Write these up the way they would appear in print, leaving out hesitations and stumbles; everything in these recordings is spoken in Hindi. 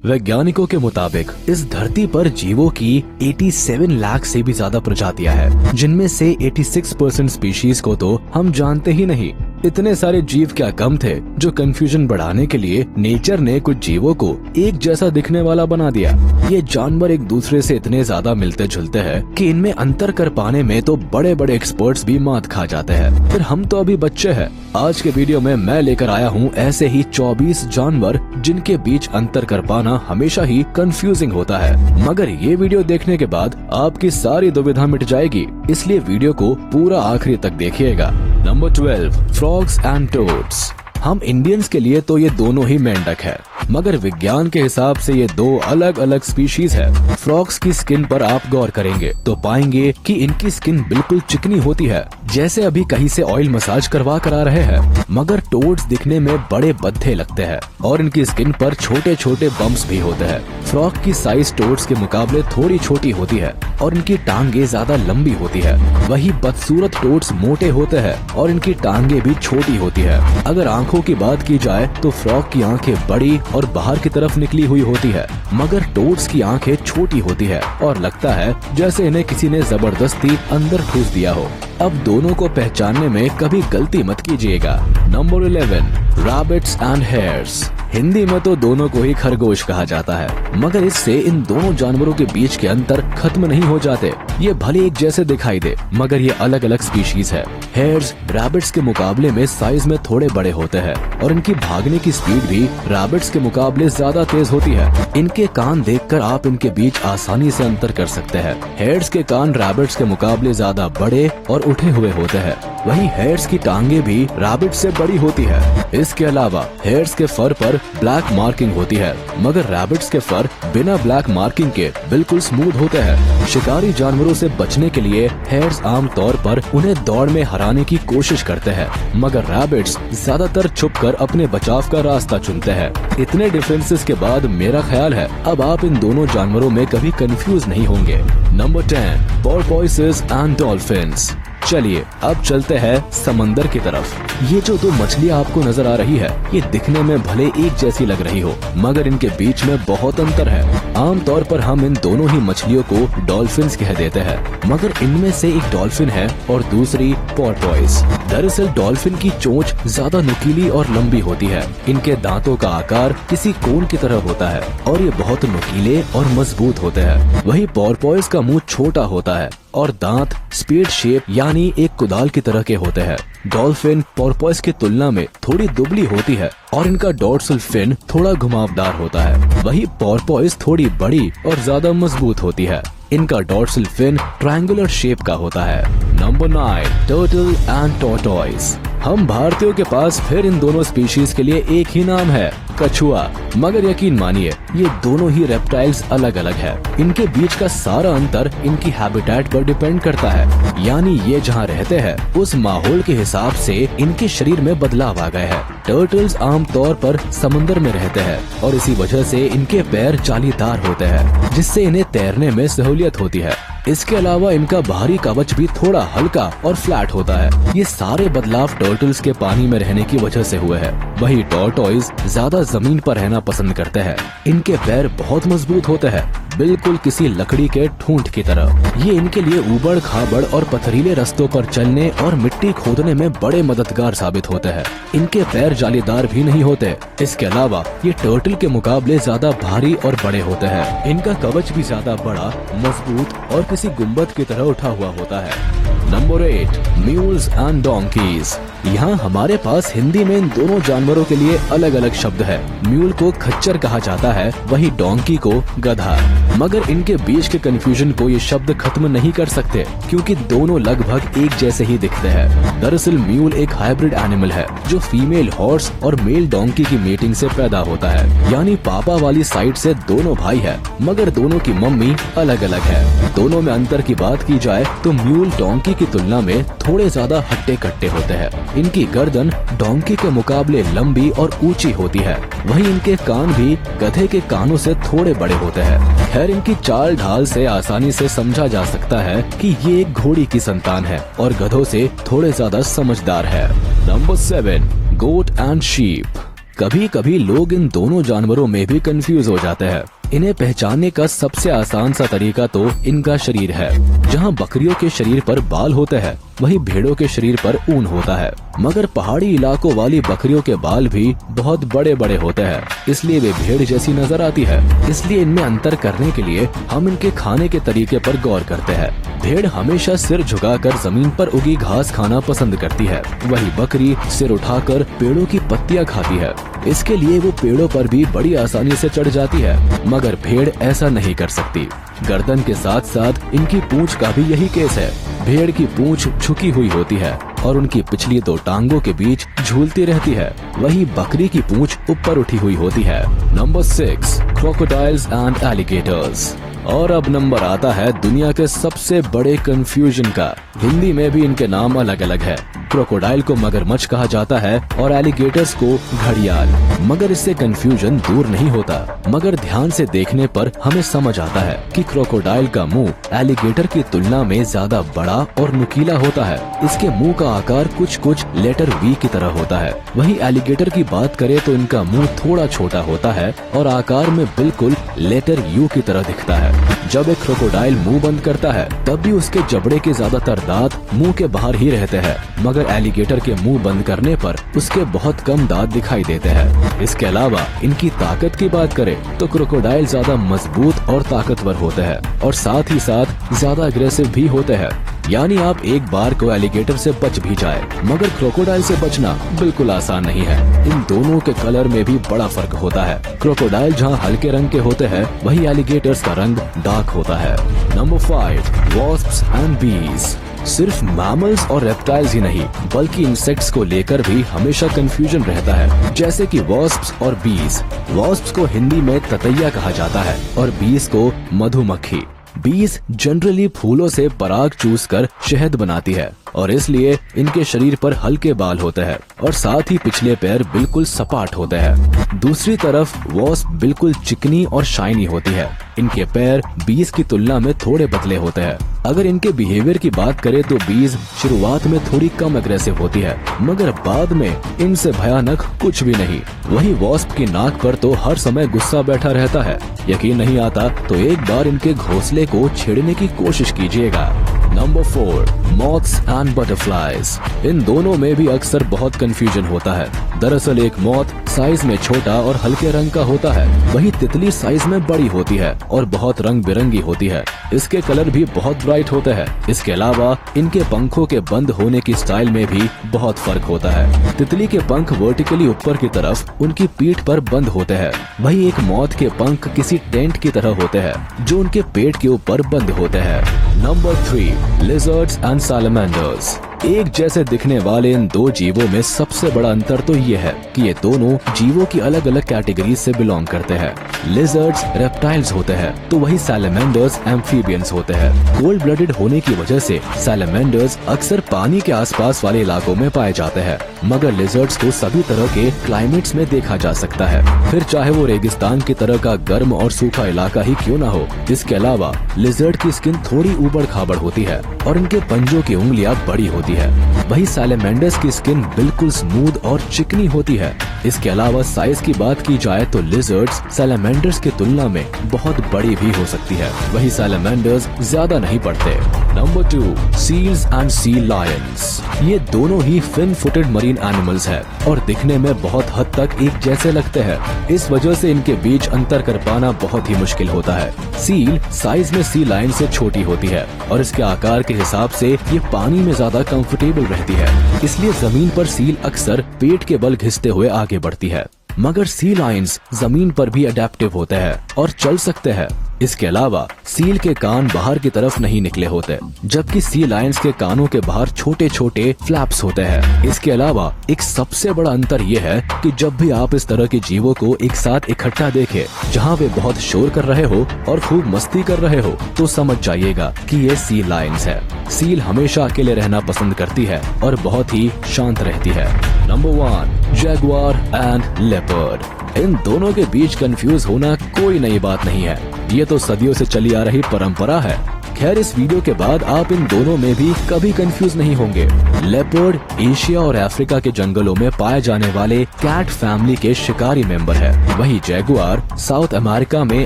वैज्ञानिकों के मुताबिक इस धरती पर जीवों की 87 लाख से भी ज्यादा प्रजातियां हैं, जिनमें से 86% स्पीशीज को तो हम जानते ही नहीं। इतने सारे जीव क्या कम थे जो कंफ्यूजन बढ़ाने के लिए नेचर ने कुछ जीवों को एक जैसा दिखने वाला बना दिया। ये जानवर एक दूसरे से इतने ज्यादा मिलते जुलते हैं कि इनमें अंतर कर पाने में तो बड़े बड़े एक्सपर्ट्स भी मात खा जाते हैं। फिर हम तो अभी बच्चे हैं। आज के वीडियो में मैं लेकर आया हूँ ऐसे ही 24 जानवर जिनके बीच अंतर कर पाना हमेशा ही कंफ्यूजिंग होता है, मगर ये वीडियो देखने के बाद आपकी सारी दुविधा मिट जाएगी, इसलिए वीडियो को पूरा आखिरी तक देखिएगा। Number 12, frogs and toads. हम इंडियंस के लिए तो ये दोनों ही मेंढक है, मगर विज्ञान के हिसाब से ये दो अलग अलग स्पीशीज है। फ्रॉग्स की स्किन पर आप गौर करेंगे तो पाएंगे कि इनकी स्किन बिल्कुल चिकनी होती है, जैसे अभी कहीं से ऑयल मसाज करवा कर आ रहे हैं। मगर टोड्स दिखने में बड़े बद्धे लगते हैं और इनकी स्किन पर छोटे छोटे बम्प्स भी होते हैं। फ्रॉग की साइज टोड्स के मुकाबले थोड़ी छोटी होती है और इनकी टांगे ज्यादा लंबी होती है। वही बदसूरत टोड्स मोटे होते हैं और इनकी टांगे भी छोटी होती है। अगर आंखों की बात की जाए तो फ्रॉग की आंखें बड़ी और बाहर की तरफ निकली हुई होती है, मगर टोड्स की आंखें छोटी होती है और लगता है जैसे इन्हें किसी ने जबरदस्ती अंदर ठूस दिया हो। अब दोनों को पहचानने में कभी गलती मत कीजिएगा। Number 11, rabbits and hairs. Hindi में तो दोनों को ही खरगोश कहा जाता है, मगर इससे इन दोनों जानवरों के बीच के अंतर खत्म नहीं हो जाते। ये भले एक जैसे दिखाई दे, मगर ये अलग अलग स्पीशीज है। हेयर्स रैबिट्स के मुकाबले में साइज में थोड़े बड़े होते हैं और इनकी भागने की स्पीड भी रैबिट्स के मुकाबले ज्यादा तेज होती है। इनके कान देखकर आप इनके बीच आसानी से अंतर कर सकते हैं। हेयर्स के कान रैबिट्स के मुकाबले ज्यादा बड़े और उठे हुए होते हैं। वहीं हेयर्स की टांगे भी रैबिट से बड़ी होती है। इसके अलावा हेयर्स के फर पर ब्लैक मार्किंग होती है, मगर रैबिट्स के फर बिना ब्लैक मार्किंग के बिल्कुल स्मूथ होते हैं। शिकारी जानवरों से बचने के लिए हेयर्स आम तौर पर उन्हें दौड़ में हराने की कोशिश करते हैं, मगर रैबिट्स ज्यादातर छुपकर अपने बचाव का रास्ता चुनते हैं। इतने डिफरेंसेस के बाद मेरा ख्याल है अब आप इन दोनों जानवरों में कभी कंफ्यूज नहीं होंगे। Number 10, porpoises and dolphins. चलिए अब चलते हैं समंदर की तरफ। ये जो दो मछलियाँ आपको नजर आ रही है, ये दिखने में भले एक जैसी लग रही हो, मगर इनके बीच में बहुत अंतर है। आमतौर पर हम इन दोनों ही मछलियों को डॉल्फिन्स कह देते हैं, मगर इनमें से एक डॉल्फिन है और दूसरी पोर्पोइस। दरअसल डॉल्फिन की चोंच ज्यादा नुकीली और लंबी होती है। इनके दांतों का आकार किसी कोन की तरह होता है और ये बहुत नुकीले और मजबूत होते हैं। वही पोर्पोइस का मुंह छोटा होता है और दांत स्पेड शेप यानी एक कुदाल की तरह के होते हैं। डॉल्फिन पोर्पोइस की तुलना में थोड़ी दुबली होती है और इनका डॉर्सल फिन थोड़ा घुमावदार होता है। वही पोर्पोइस थोड़ी बड़ी और ज्यादा मजबूत होती है। इनका डॉर्सल फिन ट्रायंगुलर शेप का होता है। Number 9, turtle and tortoise. हम भारतीयों के पास फिर इन दोनों स्पीशीज के लिए एक ही नाम है, कछुआ। मगर यकीन मानिए ये दोनों ही रेप्टाइल्स अलग अलग है। इनके बीच का सारा अंतर इनकी हैबिटेट पर डिपेंड करता है, यानी ये जहाँ रहते हैं उस माहौल के हिसाब से इनके शरीर में बदलाव आ गए हैं। टर्टल्स आमतौर पर समंदर में रहते हैं और इसी वजह से इनके पैर जालीदार होते हैं, जिससे इन्हें तैरने में सहूलियत होती है। इसके अलावा इनका बाहरी कवच भी थोड़ा हल्का और फ्लैट होता है। ये सारे बदलाव टर्टल्स के पानी में रहने की वजह से हुए हैं। वही टॉर्टॉइस ज्यादा जमीन पर रहना पसंद करते हैं। इनके पैर बहुत मजबूत होते हैं, बिल्कुल किसी लकड़ी के ठूंठ की तरह। ये इनके लिए ऊबड़ खाबड़ और पथरीले रास्तों पर चलने और मिट्टी खोदने में बड़े मददगार साबित होते हैं। इनके पैर जालीदार भी नहीं होते। इसके अलावा ये टर्टल के मुकाबले ज्यादा भारी और बड़े होते हैं। इनका कवच भी ज्यादा बड़ा, मजबूत और किसी गुंबद की तरह उठा हुआ होता है। Number 8, mules and donkey's. यहाँ हमारे पास हिंदी में इन दोनों जानवरों के लिए अलग अलग शब्द है। म्यूल को खच्चर कहा जाता है, वही डोंकी को गधा। मगर इनके बीच के कंफ्यूजन को ये शब्द खत्म नहीं कर सकते, क्योंकि दोनों लगभग एक जैसे ही दिखते हैं। दरअसल म्यूल एक हाइब्रिड एनिमल है जो फीमेल हॉर्स और मेल डोंकी की मीटिंग से पैदा होता है। यानी पापा वाली साइड से दोनों भाई है, मगर दोनों की मम्मी अलग अलग है। दोनों में अंतर की बात की जाए तो म्यूल डोंकी की तुलना में थोड़े ज्यादा हट्टे कट्टे होते हैं। इनकी गर्दन डोंकी के मुकाबले लंबी और ऊंची होती है। वहीं इनके कान भी गधे के कानों से थोड़े बड़े होते हैं। खैर इनकी चाल ढाल से आसानी से समझा जा सकता है कि ये एक घोड़ी की संतान है और गधों से थोड़े ज्यादा समझदार है। Number 7, goat and sheep. कभी कभी लोग इन दोनों जानवरों में भी कंफ्यूज हो जाते हैं। इन्हें पहचानने का सबसे आसान सा तरीका तो इनका शरीर है। जहाँ बकरियों के शरीर पर बाल होते हैं, वहीं भेड़ों के शरीर पर ऊन होता है। मगर पहाड़ी इलाकों वाली बकरियों के बाल भी बहुत बड़े बड़े होते हैं, इसलिए वे भेड़ जैसी नजर आती है। इसलिए इनमें अंतर करने के लिए हम इनके खाने के तरीके पर गौर करते हैं। भेड़ हमेशा सिर झुकाकर जमीन पर उगी घास खाना पसंद करती है, वही बकरी सिर उठाकर पेड़ों की पत्तियां खाती है। इसके लिए वो पेड़ों पर भी बड़ी आसानी से चढ़ जाती है, मगर भेड़ ऐसा नहीं कर सकती। गर्दन के साथ साथ इनकी पूंछ का भी यही केस है। भेड़ की पूंछ झुकी हुई होती है और उनकी पिछली दो टांगों के बीच झूलती रहती है, वही बकरी की पूंछ ऊपर उठी हुई होती है। Number 6, crocodiles and alligators. और अब नंबर आता है दुनिया के सबसे बड़े कंफ्यूजन का। हिंदी में भी इनके नाम अलग अलग है। क्रोकोडाइल को मगरमच्छ कहा जाता है और एलिगेटर्स को घड़ियाल। मगर इससे कंफ्यूजन दूर नहीं होता। मगर ध्यान से देखने पर हमें समझ आता है कि क्रोकोडाइल का मुंह एलिगेटर की तुलना में ज्यादा बड़ा और नुकीला होता है। इसके मुंह का आकार कुछ लेटर वी की तरह होता है। वहीं एलिगेटर की बात करें तो इनका मुंह थोड़ा छोटा होता है और आकार में बिल्कुल लेटर यू की तरह दिखता है। जब एक क्रोकोडाइल मुंह बंद करता है तब भी उसके जबड़े के ज्यादातर दांत मुंह के बाहर ही रहते हैं, मगर एलिगेटर के मुंह बंद करने पर उसके बहुत कम दांत दिखाई देते हैं। इसके अलावा इनकी ताकत की बात करें तो क्रोकोडाइल ज्यादा मजबूत और ताकतवर होते हैं और साथ ही साथ ज्यादा अग्रेसिव भी होते हैं। यानी आप एक बार को एलिगेटर से बच भी जाए, मगर क्रोकोडाइल से बचना बिल्कुल आसान नहीं है। इन दोनों के कलर में भी बड़ा फर्क होता है। क्रोकोडाइल जहाँ हल्के रंग के होते हैं, वही एलिगेटर्स का रंग डार्क होता है। नंबर 5, वॉस्प्स एंड बीज। सिर्फ मैमल्स और रेप्टाइल्स ही नहीं, बल्कि इंसेक्ट्स को लेकर भी हमेशा कंफ्यूजन रहता है। जैसे कि वॉस्प्स और बीज। वॉस्प्स को हिंदी में ततैया कहा जाता है और बीज को मधुमक्खी। बीज जनरली फूलों से पराग चूसकर शहद बनाती है और इसलिए इनके शरीर पर हल्के बाल होते हैं और साथ ही पिछले पैर बिल्कुल सपाट होते हैं। दूसरी तरफ वॉस्प बिल्कुल चिकनी और शाइनी होती है। इनके पैर बीज की तुलना में थोड़े पतले होते हैं। अगर इनके बिहेवियर की बात करें तो बीज शुरुआत में थोड़ी कम अग्रेसिव होती है, मगर बाद में इनसे भयानक कुछ भी नहीं। वही वॉस्प की नाक पर तो हर समय गुस्सा बैठा रहता है। यकीन नहीं आता तो एक बार इनके घोंसले को छेड़ने की कोशिश कीजिएगा। Number 4, moths and butterflies. इन दोनों में भी अक्सर बहुत कंफ्यूजन होता है। दरअसल एक मॉथ साइज में छोटा और हल्के रंग का होता है, वही तितली साइज में बड़ी होती है और बहुत रंग बिरंगी होती है। इसके कलर भी बहुत ब्राइट होते हैं। इसके अलावा इनके पंखों के बंद होने की स्टाइल में भी बहुत फर्क होता है। तितली के पंख वर्टिकली ऊपर की तरफ उनकी पीठ पर बंद होते हैं, वही एक मॉथ के पंख किसी टेंट की तरह होते हैं जो उनके पेट के ऊपर बंद होते हैं। Number 3, lizards and salamanders. एक जैसे दिखने वाले इन दो जीवों में सबसे बड़ा अंतर तो ये है कि ये दोनों जीवों की अलग अलग कैटेगरी से बिलोंग करते हैं। लिजर्ड्स रेप्टाइल्स होते हैं तो वही सैलमेंडर्स एम्फीबियंस होते हैं। कोल्ड ब्लडेड होने की वजह से सैलमेंडर्स अक्सर पानी के आसपास वाले इलाकों में पाए जाते हैं, मगर लिजर्ड्स को सभी तरह के क्लाइमेट्स में देखा जा सकता है, फिर चाहे वो रेगिस्तान की तरह का गर्म और सूखा इलाका ही क्यों न हो। इसके अलावा लिजर्ड की स्किन थोड़ी ऊबड़ खाबड़ होती है और इनके पंजों की उंगलियां बड़ी होती है। वही सैलमेंडर्स की स्किन बिल्कुल स्मूथ और चिकनी होती है। इसके अलावा साइज की बात की जाए तो लिजर्ड्स सैलमेंडर्स की तुलना में बहुत बड़ी भी हो सकती है, वही सैलमेंडर्स ज्यादा नहीं पड़ते। Number 2, seals and sea lions. ये दोनों ही फिन फुटेड मरीन एनिमल्स है और दिखने में बहुत हद तक एक जैसे लगते हैं। इस वजह से इनके बीच अंतर कर पाना बहुत ही मुश्किल होता है। सील साइज में सी लायन से छोटी होती है और इसके आकार के हिसाब से ये पानी में ज्यादा कंफर्टेबल रहती है, इसलिए जमीन पर सील अक्सर पेट के बल घिसते हुए आगे बढ़ती है। मगर सी लायंस जमीन पर भी अडेप्टिव होते हैं और चल सकते हैं। इसके अलावा सील के कान बाहर की तरफ नहीं निकले होते, जबकि सी लायंस के कानों के बाहर छोटे छोटे फ्लैप्स होते हैं। इसके अलावा एक सबसे बड़ा अंतर ये है कि जब भी आप इस तरह के जीवों को एक साथ इकट्ठा देखें, जहाँ वे बहुत शोर कर रहे हो और खूब मस्ती कर रहे हो, तो समझ जाइएगा कि ये सी लायंस है। सील हमेशा अकेले रहना पसंद करती है और बहुत ही शांत रहती है। Number 1, jaguar and leopard. इन दोनों के बीच कंफ्यूज होना कोई नई बात नहीं है, ये तो सदियों से चली आ रही परंपरा है। खैर इस वीडियो के बाद आप इन दोनों में भी कभी कंफ्यूज नहीं होंगे। लेपर्ड एशिया और अफ्रीका के जंगलों में पाए जाने वाले कैट फैमिली के शिकारी मेंबर है। वही जैगुआर साउथ अमेरिका में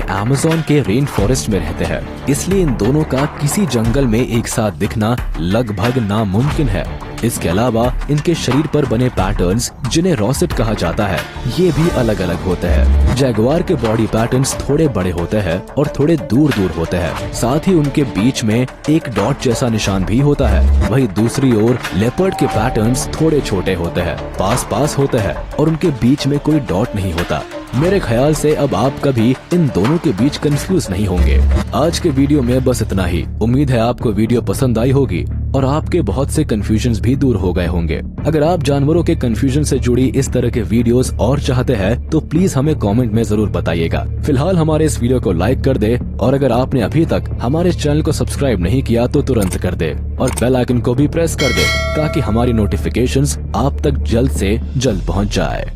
अमेज़न के रेन फॉरेस्ट में रहते हैं, इसलिए इन दोनों का किसी जंगल में एक साथ दिखना लगभग नामुमकिन है। इसके अलावा इनके शरीर पर बने पैटर्न्स, जिन्हें रॉसेट कहा जाता है, ये भी अलग अलग होते हैं। जैगुआर के बॉडी पैटर्न्स थोड़े बड़े होते हैं और थोड़े दूर दूर होते हैं। साथ ही उनके बीच में एक डॉट जैसा निशान भी होता है। वही दूसरी ओर लेपर्ड के पैटर्न्स थोड़े छोटे होते हैं, पास पास होते हैं और उनके बीच में कोई डॉट नहीं होता। मेरे ख्याल से अब आप कभी इन दोनों के बीच कंफ्यूज नहीं होंगे। आज के वीडियो में बस इतना ही। उम्मीद है आपको वीडियो पसंद आई होगी और आपके बहुत से कंफ्यूजन्स भी दूर हो गए होंगे। अगर आप जानवरों के कंफ्यूजन से जुड़ी इस तरह के वीडियोस और चाहते हैं तो प्लीज हमें कमेंट में जरूर बताइएगा। फिलहाल हमारे इस वीडियो को लाइक कर दे और अगर आपने अभी तक हमारे चैनल को सब्सक्राइब नहीं किया तो तुरंत कर दे और बेल आइकन को भी प्रेस कर दे ताकि हमारी नोटिफिकेशंस आप तक जल्द से जल्द पहुंच जाए।